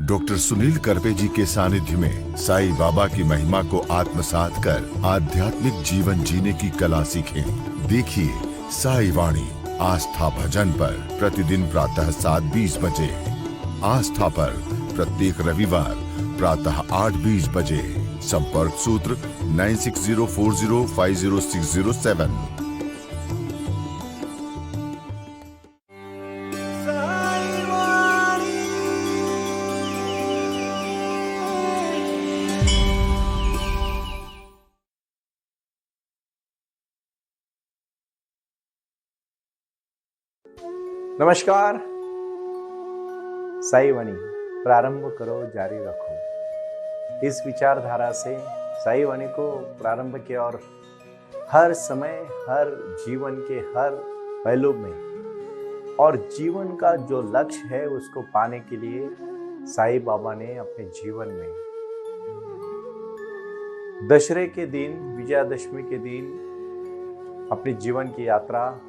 Doctor Sunil Karpe जी के सानिध्य में साईं बाबा की महिमा को आत्मसात कर आध्यात्मिक जीवन जीने की कला सीखें। देखिए साई वाणी आस्था भजन पर प्रतिदिन प्रातः 7:20 बजे। आस्था पर प्रत्येक रविवार प्रातः 8:20 बजे। संपर्क सूत्र 9604050607। नमस्कार। साई वाणी प्रारंभ करो जारी रखो, इस विचारधारा से साई वाणी को प्रारंभ किया और हर समय हर जीवन के हर पहलू में और जीवन का जो लक्ष्य है उसको पाने के लिए साई बाबा ने अपने जीवन में दशहरे के दिन, विजयादशमी के दिन अपने जीवन की यात्रा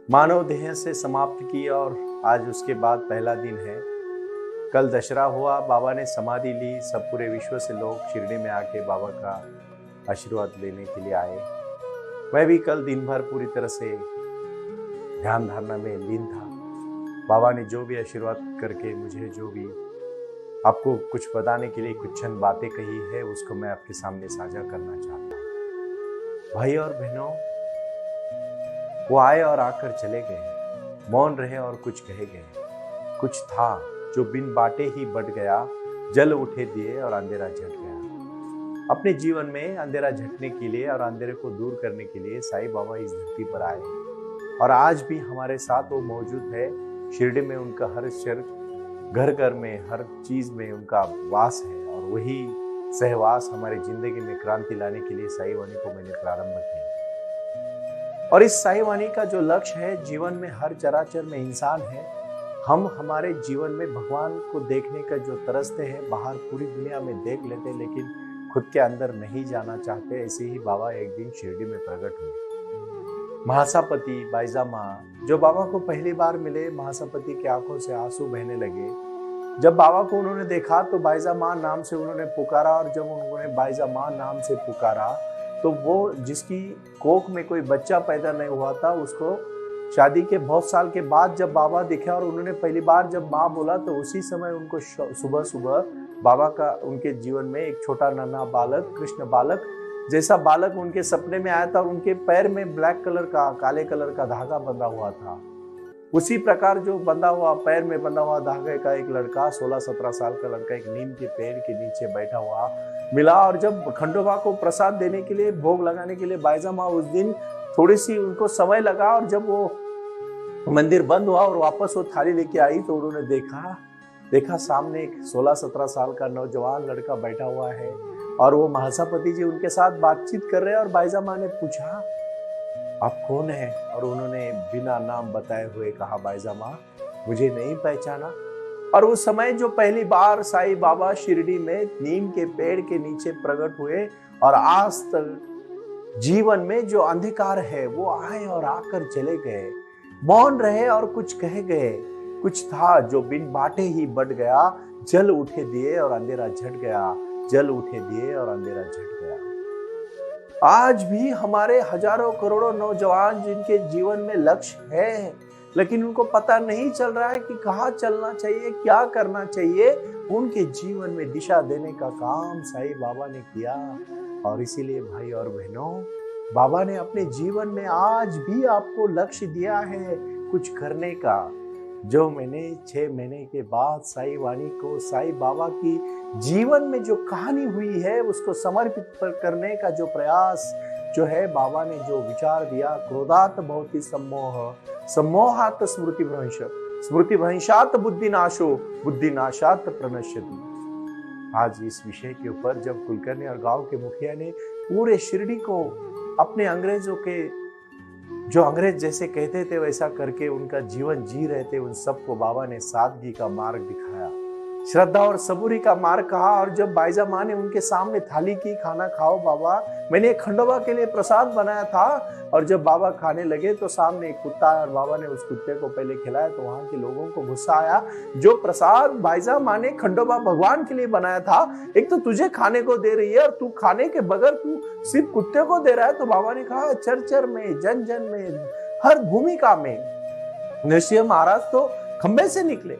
मानव देह से समाप्त की और आज उसके बाद पहला दिन है। कल दशहरा हुआ, बाबा ने समाधि ली, सब पूरे विश्व से लोग शिरडी में आके बाबा का आशीर्वाद लेने के लिए आए। मैं भी कल दिन भर पूरी तरह से ध्यान धारणा में लीन था। बाबा ने जो भी आशीर्वाद करके मुझे जो भी आपको कुछ बताने के लिए कुछ चंद बातें कही है उसको मैं आपके सामने साझा करना चाहता हूँ। भाई और बहनों, वो आए और आकर चले गए, मौन रहे और कुछ कहे गए। कुछ था जो बिन बाटे ही बढ़ गया, जल उठे दिए और अंधेरा झट गया। अपने जीवन में अंधेरा झटने के लिए और अंधेरे को दूर करने के लिए साईं बाबा इस धरती पर आए और आज भी हमारे साथ वो मौजूद है। शिरडी में उनका हर शहर, घर घर में, हर चीज में उनका वास है और वही सहवास हमारे जिंदगी में क्रांति लाने के लिए साईं वाणी को मैंने प्रारंभ किया। और इस साईं वाणी का जो लक्ष्य है, जीवन में हर चराचर में इंसान है। हम हमारे जीवन में भगवान को देखने का जो तरसते हैं, बाहर पूरी दुनिया में देख लेते हैं लेकिन खुद के अंदर नहीं जाना चाहते। ऐसे ही बाबा एक दिन शिरडी में प्रकट हुए। महासापति बाईजा माँ जो बाबा को पहली बार मिले, महासापति की आंखों से आंसू बहने लगे। जब बाबा को उन्होंने देखा तो बाईजा माँ नाम से उन्होंने पुकारा और जब उन्होंने बाईजा माँ नाम से पुकारा तो वो जिसकी कोख में कोई बच्चा पैदा नहीं हुआ था, उसको शादी के बहुत साल के बाद जब बाबा दिखे और उन्होंने पहली बार जब माँ बोला तो उसी समय उनको सुबह सुबह बाबा का उनके जीवन में एक छोटा नन्हा बालक, कृष्ण बालक जैसा बालक उनके सपने में आया था और उनके पैर में ब्लैक कलर का, काले कलर का धागा बंधा हुआ था। उसी प्रकार जो बंधा हुआ, पैर में बंधा हुआ धागे का एक लड़का, 16-17 साल का लड़का एक नीम के पेड़ के नीचे बैठा हुआ मिला। और जब खंडोबा को प्रसाद देने के लिए, भोग लगाने के लिए बाईजा माँ उस दिन थोड़ी सी उनको समय लगा और जब वो मंदिर बंद हुआ और वापस वो थाली लेके आई तो उन्होंने देखा सामने एक 16-17 साल का नौजवान लड़का बैठा हुआ है और वो महासापति जी उनके साथ बातचीत कर रहे हैं। और बाईजा माँ ने पूछा, आप कौन है? और उन्होंने बिना नाम बताए हुए कहा, बाईजा माँ मुझे नहीं पहचाना। और उस समय जो पहली बार साईं बाबा शिरडी में नीम के पेड़ के नीचे प्रकट हुए और आज तक जीवन में जो अंधकार है वो आए और आकर चले गए, मौन रहे और कुछ कहे गए। कुछ था जो बिन बाटे ही बढ़ गया, जल उठे दिए और अंधेरा झट गया, जल उठे दिए और अंधेरा झट गया। आज भी हमारे हजारों करोड़ों नौजवान जिनके जीवन में लक्ष्य है लेकिन उनको पता नहीं चल रहा है कि कहाँ चलना चाहिए, क्या करना चाहिए, उनके जीवन में दिशा देने का काम साईं बाबा ने किया। और इसीलिए भाई और बहनों, बाबा ने अपने जीवन में आज भी आपको लक्ष्य दिया है कुछ करने का। जो मैंने 6 महीने के बाद साईं वाणी को, साईं बाबा की जीवन में जो कहानी हुई है उसको समर्पित करने का जो प्रयास जो है, बाबा ने जो विचार दिया, क्रोधात भवति सम्मोह, सम्मोहात स्मृतिभ्रंश, स्मृतिभ्रंशात बुद्धिनाशो, बुद्धिनाशात प्रणश्यति। आज इस विषय के ऊपर जब कुलकर्णी और गांव के मुखिया ने पूरे शिरडी को अपने अंग्रेजों के, जो अंग्रेज जैसे कहते थे वैसा करके उनका जीवन जी रहे थे, उन सबको बाबा ने सादगी का मार्ग दिखाया। श्रद्धा और सबूरी का मार्ग कहा। और जब बाईजा माँ ने उनके सामने थाली की, खाना खाओ बाबा, मैंने एक खंडोबा के लिए प्रसाद बनाया था। और जब बाबा खाने लगे तो सामने एक कुत्ता आया और बाबा ने उस कुत्ते को पहले खिलाया तो वहां के लोगों को गुस्सा आया। जो प्रसाद बाईजा माँ ने खंडोबा भगवान के लिए बनाया था, एक तो तुझे खाने को दे रही है और तू खाने के बगैर तू सिर्फ कुत्ते को दे रहा है। तो बाबा ने कहा, चर चर में, जन जन में, हर भूमिका में नरसिंह महाराज तो खंबे से निकले।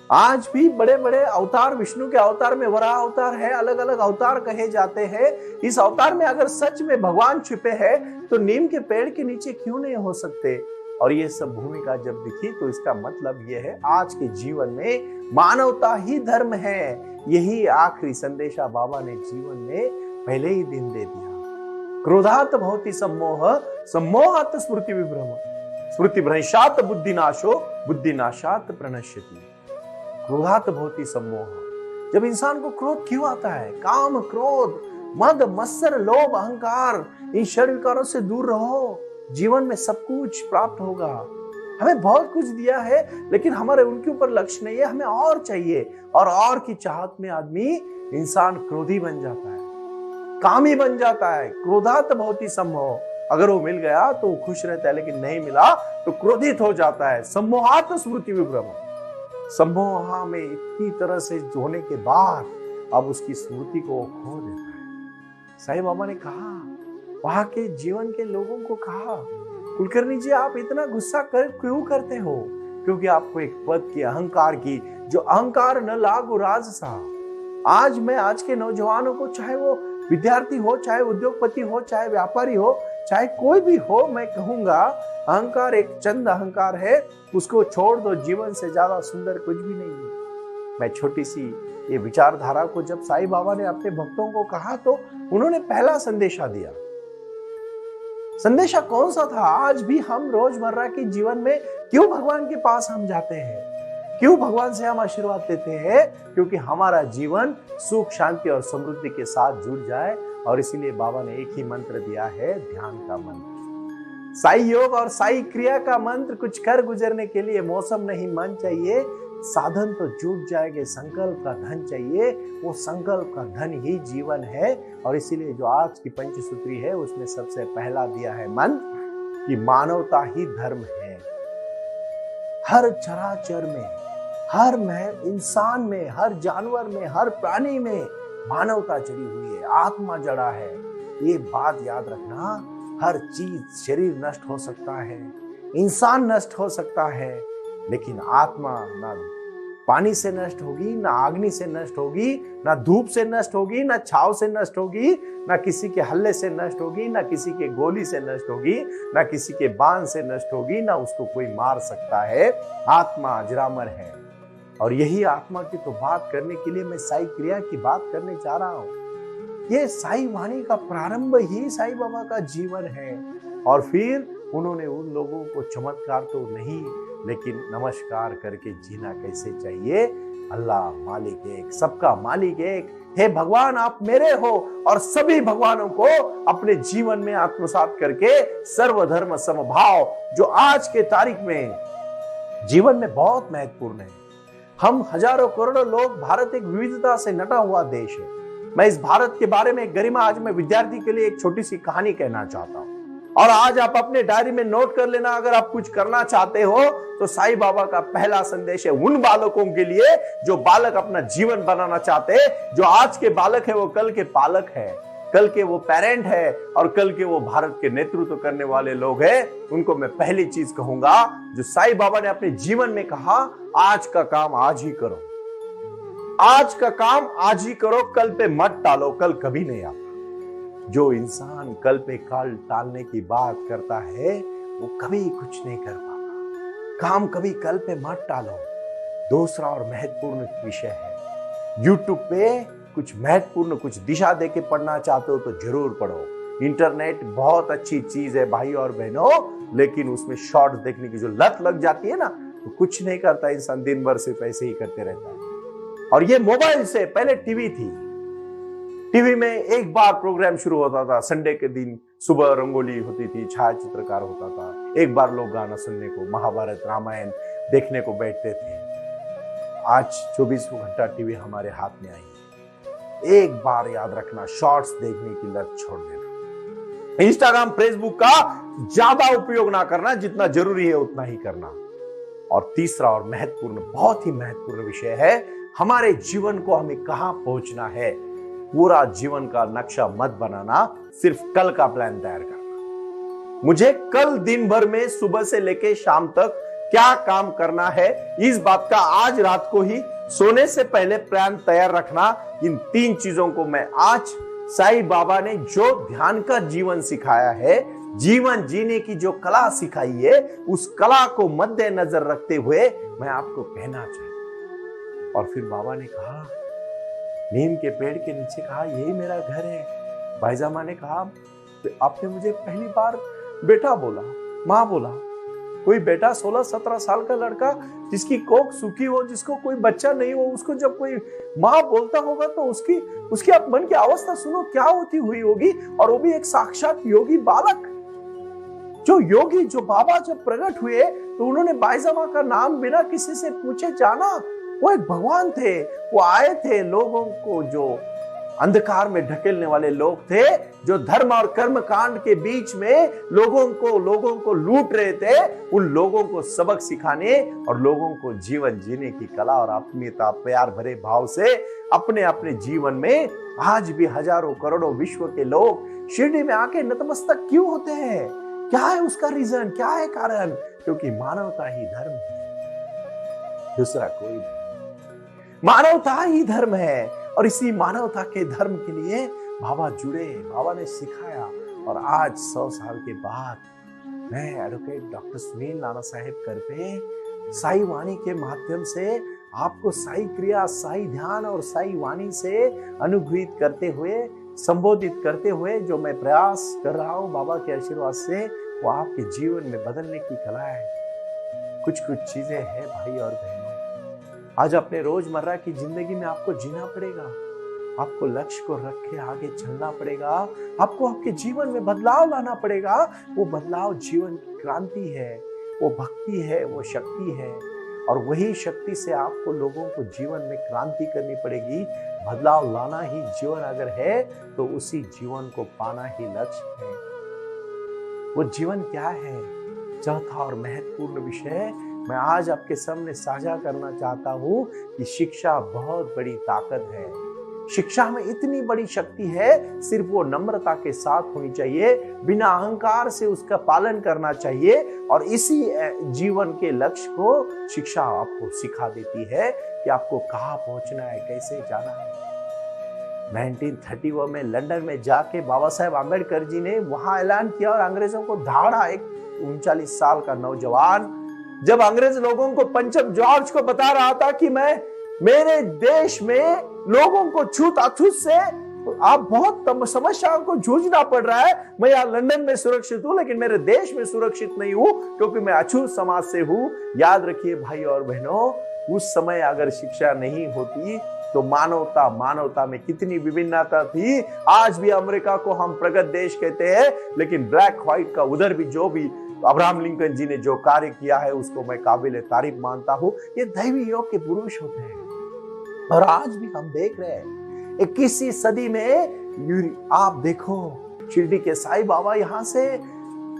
आज भी बड़े बड़े अवतार, विष्णु के अवतार में वराह अवतार है, अलग अलग अवतार कहे जाते हैं। इस अवतार में अगर सच में भगवान छिपे हैं तो नीम के पेड़ के नीचे क्यों नहीं हो सकते। और ये सब भूमिका जब दिखी तो इसका मतलब ये है, आज के जीवन में मानवता ही धर्म है। यही आखिरी संदेशा बाबा ने जीवन में पहले ही दिन दे दिया। क्रोधात भवति सम्मोह, सम्मोहात स्मृति विभ्रम, स्मृति भ्रंशात बुद्धिनाशो, बुद्धिनाशात प्रणश्यति। क्रोधात भवति सम्मोह। जब इंसान को क्रोध क्यों आता है? काम, क्रोध, मद, मत्सर, लोभ, अहंकार, इन षड विकारों से दूर रहो। जीवन में सब कुछ प्राप्त होगा। हमें बहुत कुछ दिया है लेकिन हमारे उनके ऊपर लक्ष्य नहीं है, हमें और चाहिए। और की चाहत में आदमी, इंसान क्रोधी बन जाता है, कामी बन जाता है। क्रोधात भवति सम्मोह। अगर वो मिल गया तो वो खुश रहता है, लेकिन नहीं मिला तो क्रोधित हो जाता है। सम्मोहात स्मृति विभ्रम। सम्मोह में इतनी तरह से होने के बाद अब उसकी स्मृति को खो देता है। साईं बाबा ने कहा, वहां के जीवन के लोगों को कहा, कुलकर्णी जी आप इतना गुस्सा क्यों करते हो? क्योंकि आपको एक पद की, अहंकार की, जो अहंकार न लागू राज सा। आज मैं आज के नौजवानों को, चाहे वो विद्यार्थी हो, चाहे उद्योगपति हो, चाहे व्यापारी हो, चाहे कोई भी हो, मैं कहूंगा अहंकार एक चंद अहंकार है, उसको छोड़ दो। जीवन से ज्यादा सुंदर कुछ भी नहीं है। मैं छोटी सी ये विचारधारा को जब साईं बाबा ने अपने भक्तों को कहा तो उन्होंने पहला संदेशा दिया। संदेशा कौन सा था? आज भी हम रोजमर्रा के जीवन में क्यों भगवान के पास हम जाते हैं, क्यों भगवान से हम आशीर्वाद लेते हैं? क्योंकि हमारा जीवन सुख, शांति और समृद्धि के साथ जुड़ जाए। और इसीलिए बाबा ने एक ही मंत्र दिया है, ध्यान का मंत्र। साई योग और साई क्रिया का मंत्र। कुछ कर गुजरने के लिए मौसम नहीं, मन चाहिए। साधन तो जुट जाएंगे, संकल्प का धन चाहिए। वो संकल्प का धन ही जीवन है। और इसीलिए जो आज की पंचसूत्री है उसमें सबसे पहला दिया है मंत्र कि मानवता ही धर्म है। हर चराचर में, हर इंसान में, हर जानवर में, हर प्राणी में मानवता जड़ी हुई है, आत्मा जड़ा है। ये बात याद रखना। हर चीज, शरीर नष्ट हो सकता है, इंसान नष्ट हो सकता है, लेकिन आत्मा ना पानी से नष्ट होगी, ना अग्नि से नष्ट होगी, ना धूप से नष्ट होगी, ना छाव से नष्ट होगी, ना किसी के हल्ले से नष्ट होगी, ना किसी के गोली से नष्ट होगी, ना किसी के बाण से नष्ट होगी, ना उसको कोई मार सकता है। आत्मा अजरामर है। और यही आत्मा की तो बात करने के लिए मैं साई क्रिया की बात करने जा रहा हूं। ये साई वाणी का प्रारंभ ही साई बाबा का जीवन है। और फिर उन्होंने उन लोगों को चमत्कार तो नहीं, लेकिन नमस्कार करके जीना कैसे चाहिए। अल्लाह मालिक एक, सबका मालिक एक। हे भगवान आप मेरे हो, और सभी भगवानों को अपने जीवन में आत्मसात करके सर्वधर्म समभाव, जो आज के तारीख में जीवन में बहुत महत्वपूर्ण है। हम हजारों करोड़ों लोग, भारत एक विविधता से नटा हुआ देश है। मैं इस भारत के बारे में गरिमा, आज मैं विद्यार्थी के लिए एक छोटी सी कहानी कहना चाहता हूं। और आज आप अपने डायरी में नोट कर लेना, अगर आप कुछ करना चाहते हो तो साईं बाबा का पहला संदेश है उन बालकों के लिए जो बालक अपना जीवन बनाना चाहते हैं। जो आज के बालक है वो कल के पालक है, कल के वो पेरेंट है, और कल के वो भारत के नेतृत्व करने वाले लोग हैं। उनको मैं पहली चीज कहूंगा जो साईं बाबा ने अपने जीवन में कहा, आज का काम आज ही करो, आज का काम आज ही करो, कल पे मत टालो, कल कभी नहीं आता। जो इंसान कल पे कल टालने की बात करता है वो कभी कुछ नहीं कर पाता। काम कभी कल पे मत टालो। दूसरा और महत्वपूर्ण विषय है, यूट्यूब पे कुछ महत्वपूर्ण, कुछ दिशा देके पढ़ना चाहते हो तो जरूर पढ़ो। इंटरनेट बहुत अच्छी चीज है भाई और बहनों, लेकिन उसमें शॉर्ट्स देखने की जो लत लग जाती है ना, तो कुछ नहीं करता इंसान, दिन भर सिर्फ ऐसे ही करते रहता है। और ये मोबाइल से, पहले टीवी थी, टीवी में एक बार प्रोग्राम शुरू होता था, संडे के दिन सुबह रंगोली होती थी, छायाचित्रकार होता था, एक बार लोग गाना सुनने को, महाभारत रामायण देखने को बैठते थे। आज 24 घंटा टीवी हमारे हाथ में आई है। एक बार याद रखना, शॉर्ट्स देखने की लत छोड़ देना। इंस्टाग्राम फेसबुक का ज्यादा उपयोग ना करना, जितना जरूरी है उतना ही करना। और तीसरा और महत्वपूर्ण, बहुत ही महत्वपूर्ण विषय है, हमारे जीवन को हमें कहां पहुंचना है। पूरा जीवन का नक्शा मत बनाना, सिर्फ कल का प्लान तैयार करना। मुझे कल दिन भर में सुबह से लेकर शाम तक क्या काम करना है, इस बात का आज रात को ही सोने से पहले प्लान तैयार रखना। इन 3 चीजों को मैं आज, साईं बाबा ने जो ध्यान का जीवन सिखाया है, जीवन जीने की जो कला सिखाई है, उस कला को मद्देनजर रखते हुए मैं आपको कहना चाहता। और फिर बाबा ने कहा, नीम के पेड़ के नीचे कहा, यही मेरा घर है। भाईजामा ने कहा, तो आपने मुझे पहली बार बेटा बोला, मां बोला। कोई बेटा 16-17 साल का लड़का जिसकी कोख सूखी हो, जिसको कोई बच्चा नहीं हो, उसको जब कोई मां बोलता होगा तो उसकी आप मन की अवस्था सुनो क्या होती हुई होगी। और वो भी एक साक्षात योगी बालक। जो योगी, जो बाबा जब प्रकट हुए तो उन्होंने बाईजामा का नाम बिना किसी से पूछे जाना। वो एक भगवान थे। वो आए थे लोगों को, जो अंधकार में ढकेलने वाले लोग थे, जो धर्म और कर्म कांड के बीच में लोगों को लूट रहे थे, उन लोगों को सबक सिखाने और लोगों को जीवन जीने की कला और आत्मीयता, प्यार भरे भाव से अपने अपने जीवन में। आज भी हजारों करोड़ों विश्व के लोग शिरडी में आके नतमस्तक क्यों होते हैं? क्या है उसका रीजन, क्या है कारण? क्योंकि मानवता ही धर्म है, दूसरा कोई नहीं। मानवता ही धर्म है, और इसी मानवता के धर्म के लिए बाबा जुड़े, बाबा ने सिखाया। और आज 100 साल के बाद मैं एडवोकेट डॉक्टर सुनील नाना साहेब करपे साई वाणी के माध्यम से आपको साई क्रिया, साई ध्यान और साई वाणी से अनुग्रहित करते हुए, संबोधित करते हुए जो मैं प्रयास कर रहा हूं बाबा के आशीर्वाद से, वो आपके जीवन में बदलने की कला है। कुछ चीजें हैं भाई और बहनों, आज अपने रोजमर्रा की जिंदगी में आपको जीना पड़ेगा। आपको लक्ष्य को रख के आगे चलना पड़ेगा। आपको आपके जीवन में बदलाव लाना पड़ेगा। वो बदलाव जीवन की क्रांति है, वो भक्ति है, वो शक्ति है। और वही शक्ति से आपको लोगों को जीवन में क्रांति करनी पड़ेगी। बदलाव लाना ही जीवन अगर है तो उसी जीवन को पाना ही लक्ष्य है। वो जीवन क्या है? चौथा और महत्वपूर्ण विषय मैं आज आपके सामने साझा करना चाहता हूं कि शिक्षा बहुत बड़ी ताकत है। शिक्षा में इतनी बड़ी शक्ति है, सिर्फ वो नम्रता के साथ होनी चाहिए, बिना अहंकार से उसका पालन करना चाहिए। और इसी जीवन के लक्ष्य को शिक्षा आपको सिखा देती है कि आपको कहां पहुंचना है, कैसे जाना है। 1931 में लंदन में जाके बाबा साहेब आंबेडकर जी ने वहां ऐलान किया और अंग्रेजों को धाड़ा। एक 39 साल का नौजवान जब अंग्रेज लोगों को पंचम जॉर्ज को बता रहा था कि मैं, मेरे देश में लोगों को छूत अछूत से आप बहुत समस्याओं को जूझना पड़ रहा है। मैं यहाँ लंदन में सुरक्षित हूं, लेकिन मेरे देश में सुरक्षित नहीं हूं, क्योंकि मैं अछूत समाज से हूं। याद रखिए भाई और बहनों, उस समय अगर शिक्षा नहीं होती तो मानवता में कितनी विभिन्नता थी। आज भी अमेरिका को हम प्रगत देश कहते हैं, लेकिन ब्लैक व्हाइट का उधर भी जो भी अब्राहम लिंकन जी ने जो कार्य किया है उसको मैं काबिल तारीफ मानता हूं। ये दैवी योग के पुरुष होते हैं। और आज भी हम देख रहे हैं 21वीं सदी में आप देखो शिरडी के साईं बाबा, यहाँ से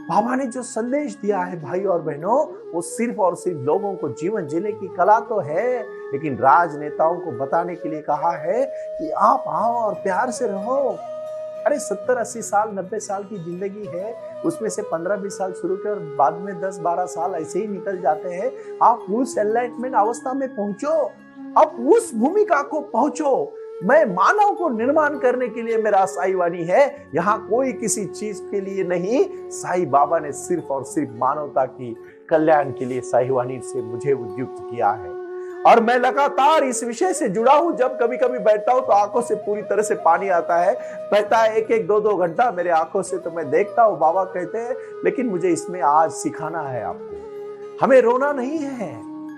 बाबा ने जो संदेश दिया है भाई और बहनों, वो सिर्फ और सिर्फ लोगों को जीवन जीने की कला तो है, लेकिन राजनेताओं को बताने के लिए कहा है कि आप आओ और प्यार से रहो। अरे 70-80 साल 90 साल की जिंदगी है, उसमें से 15-20 साल शुरू के और बाद में 10-12 साल ऐसे ही निकल जाते हैं। आप उस एनलाइटमेंट अवस्था में पहुंचो, आप उस भूमिका को पहुंचो। मैं मानव को निर्माण करने के लिए मेरा साई वाणी है, यहाँ कोई किसी चीज के लिए नहीं। साई बाबा ने सिर्फ और सिर्फ मानवता की कल्याण के लिए साई वाणी से मुझे उद्युक्त किया है। और मैं लगातार इस विषय से जुड़ा हूं। जब कभी कभी बैठता हूं तो आंखों से पूरी तरह से पानी आता है, बहता है 1-1, 2-2 घंटा मेरे आंखों से। तो मैं देखता हूं, बाबा कहते हैं, लेकिन मुझे इसमें आज सिखाना है आपको। हमें रोना नहीं है,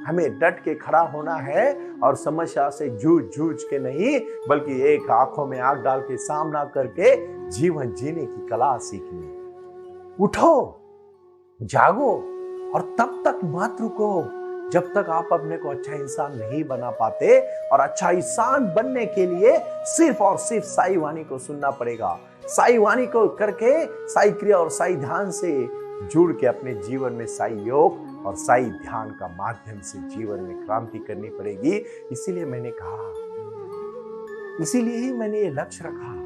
हमें डट के खड़ा होना है और समस्या से जूझ के नहीं, बल्कि एक आंखों में आंख डाल के सामना करके जीवन जीने की कला सीखनी। उठो, जागो और तब तक मत रुको जब तक आप अपने को अच्छा इंसान नहीं बना पाते, और अच्छा इंसान बनने के लिए सिर्फ और सिर्फ साई वाणी को सुनना पड़ेगा। साई वाणी को करके साई क्रिया और साई ध्यान से जुड़ के अपने जीवन में साई योग और साई ध्यान का माध्यम से जीवन में क्रांति करनी पड़ेगी। इसीलिए मैंने कहा, इसीलिए ही मैंने ये लक्ष्य रखा,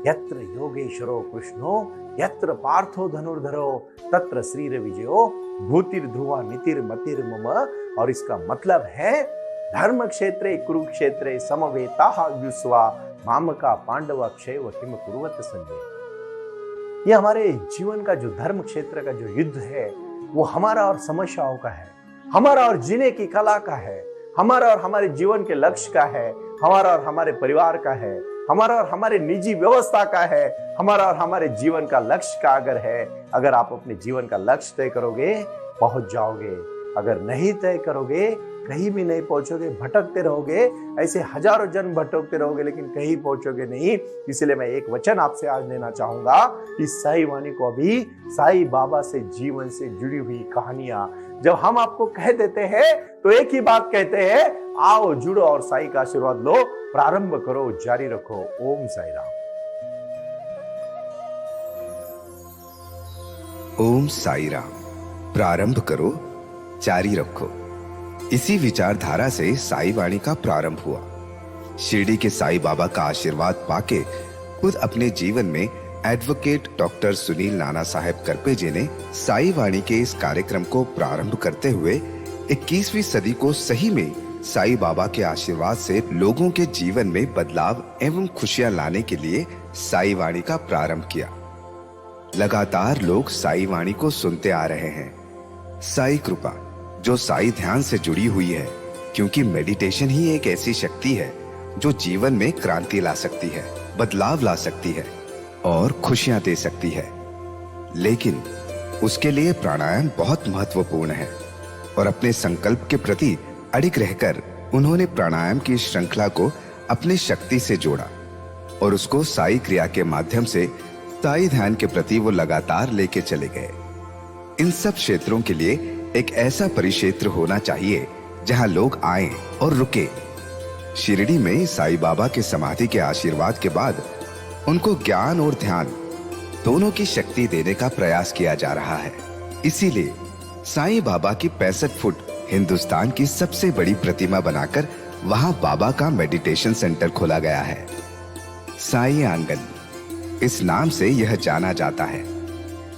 यत्र योगेश्वरो कृष्णो यत्र पार्थो धनुर्धरो तत्र श्रीर विजयो भूतिर ध्रुवा नीतिर मतिर मम। और इसका मतलब है धर्म क्षेत्रे कुरुक्षेत्रे समवेता युस्वा मामका पांडव क्षय किम कुरुवत संजय। ये हमारे जीवन का जो धर्म क्षेत्र का जो युद्ध है वो हमारा और समस्याओं का है, हमारा और जीने की कला का है, हमारा और हमारे जीवन के लक्ष्य का है, हमारा और हमारे परिवार का है, हमारा और हमारे निजी व्यवस्था का है, हमारा और हमारे जीवन का लक्ष्य का अगर है। अगर आप अपने जीवन का लक्ष्य तय करोगे पहुंच जाओगे, अगर नहीं तय करोगे कहीं भी नहीं पहुंचोगे, भटकते रहोगे। ऐसे हजारों जन्म भटकते रहोगे लेकिन कहीं पहुंचोगे नहीं। इसलिए मैं एक वचन आपसे आज देना चाहूंगा, इस साई वाणी को अभी साई बाबा से जीवन से जुड़ी हुई कहानियां जब हम आपको कह देते हैं तो एक ही बात कहते हैं, आओ जुड़ो और साई का आशीर्वाद लो, प्रारंभ करो, जारी रखो। ओम साई राम। ओम साई राम। प्रारंभ करो, जारी रखो। इसी विचारधारा से साई वाणी का प्रारंभ हुआ। शिरडी के साई बाबा का आशीर्वाद पाके खुद अपने जीवन में एडवोकेट डॉक्टर सुनील नाना साहेब करपे जी ने साई वाणी के इस कार्यक्रम को प्रारंभ करते हुए 21वीं सदी को सही में साई बाबा के आशीर्वाद से लोगों के जीवन में बदलाव एवं खुशियां लाने के लिए साई वाणी का प्रारंभ किया। लगातार लोग साई वाणी को सुनते आ रहे हैं। साई कृपा जो साई ध्यान से जुड़ी हुई है, क्योंकि मेडिटेशन ही एक ऐसी शक्ति है जो जीवन में क्रांति ला सकती है, बदलाव ला सकती है और खुशियां दे सकती है। लेकिन उसके लिए प्राणायाम बहुत महत्वपूर्ण है और अपने संकल्प के प्रति अडिग रहकर उन्होंने प्राणायाम की श्रृंखला को अपने शक्ति से जोड़ा और उसको साई क्रिया के माध्यम से साई ध्यान के प्रति वो लगातार लेके चले गए। इन सब क्षेत्रों के लिए एक ऐसा परिक्षेत्र होना चाहिए जहां लोग आए और रुके। शिरडी में साई बाबा के समाधि के आशीर्वाद के बाद उनको ज्ञान और ध्यान दोनों की शक्ति देने का प्रयास किया जा रहा है। इसीलिए साई बाबा की 65 फुट हिंदुस्तान की सबसे बड़ी प्रतिमा बनाकर वहां बाबा का मेडिटेशन सेंटर खोला गया है। साई आंगन इस नाम से यह जाना जाता है।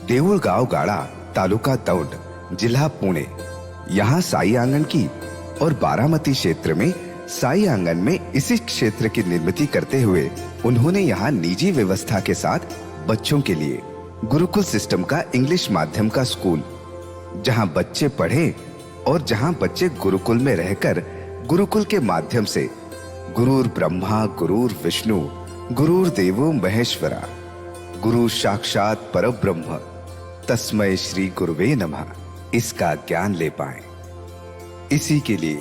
देऊळगाव गाड़ा, तालुका दौंड, जिला पुणे, यहाँ साई आंगन की और बारामती क्षेत्र में साई आंगन में इसी क्षेत्र की निर्मित करते हुए उन्होंने यहाँ निजी व्यवस्था के साथ बच्चों के लिए गुरुकुल सिस्टम का इंग्लिश माध्यम का स्कूल, जहाँ बच्चे पढ़े और जहाँ बच्चे गुरुकुल में रहकर गुरुकुल के माध्यम से गुरुर ब्रह्मा गुरुर विष्णु गुरुर देवो महेश्वरा गुरु साक्षात परब्रह्म तस्मै श्री गुरुवे नमः इसका ज्ञान ले पाएं। इसी के लिए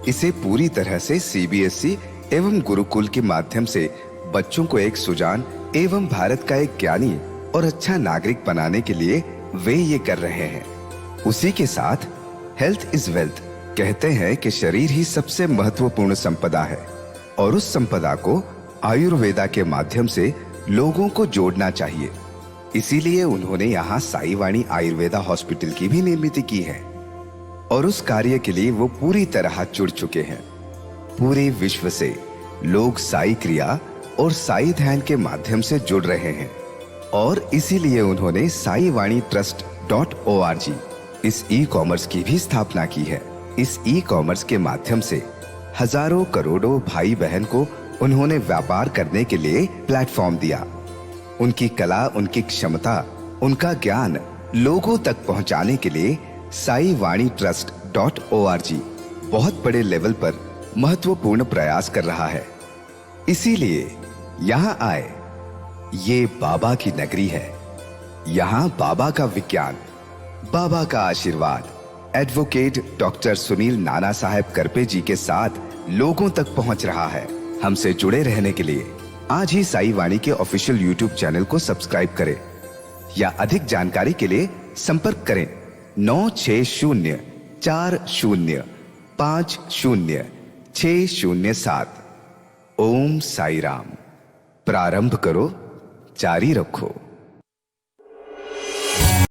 इसे पूरी तरह से सीबीएसई एवं गुरुकुल के माध्यम से बच्चों को एक सुजान एवं भारत का एक ज्ञानी और अच्छा नागरिक बनाने के लिए वे ये कर रहे हैं। उसी के साथ हेल्थ इज वेल्थ कहते हैं कि शरीर ही सबसे महत्वपूर्ण संपदा है और उस संपदा को आयुर्वेदा के माध्यम से लोगों को जोड़ना चाहिए। इसीलिए उन्होंने यहाँ साई वाणी आयुर्वेदा हॉस्पिटल की भी निर्मित की है और उस कार्य के लिए वो पूरी तरह जुड़ चुके हैं। पूरे विश्व से लोग साई क्रिया और साई ध्यान के माध्यम से जुड़ रहे हैं और इसीलिए उन्होंने साई वाणी trust.org इस ई कॉमर्स की भी स्थापना की है। इस ई कॉमर्स के माध्यम से हजारों करोड़ों भाई बहन को उन्होंने व्यापार करने के लिए प्लेटफॉर्म दिया। उनकी कला, उनकी क्षमता, उनका ज्ञान लोगों तक पहुंचाने के लिए साई वाणी trust.org बहुत बड़े लेवल पर महत्वपूर्ण प्रयास कर रहा है। इसीलिए यहाँ आए। ये बाबा की नगरी है। यहाँ बाबा का विज्ञान, बाबा का आशीर्वाद एडवोकेट डॉक्टर सुनील नाना साहेब करपे जी के साथ लोगों तक पहुंच रहा है। हमसे जुड़े रहने के लिए आज ही साई वाणी के ऑफिशियल यूट्यूब चैनल को सब्सक्राइब करें या अधिक जानकारी के लिए संपर्क करें 960 40500607। ओम साई राम। प्रारंभ करो, जारी रखो।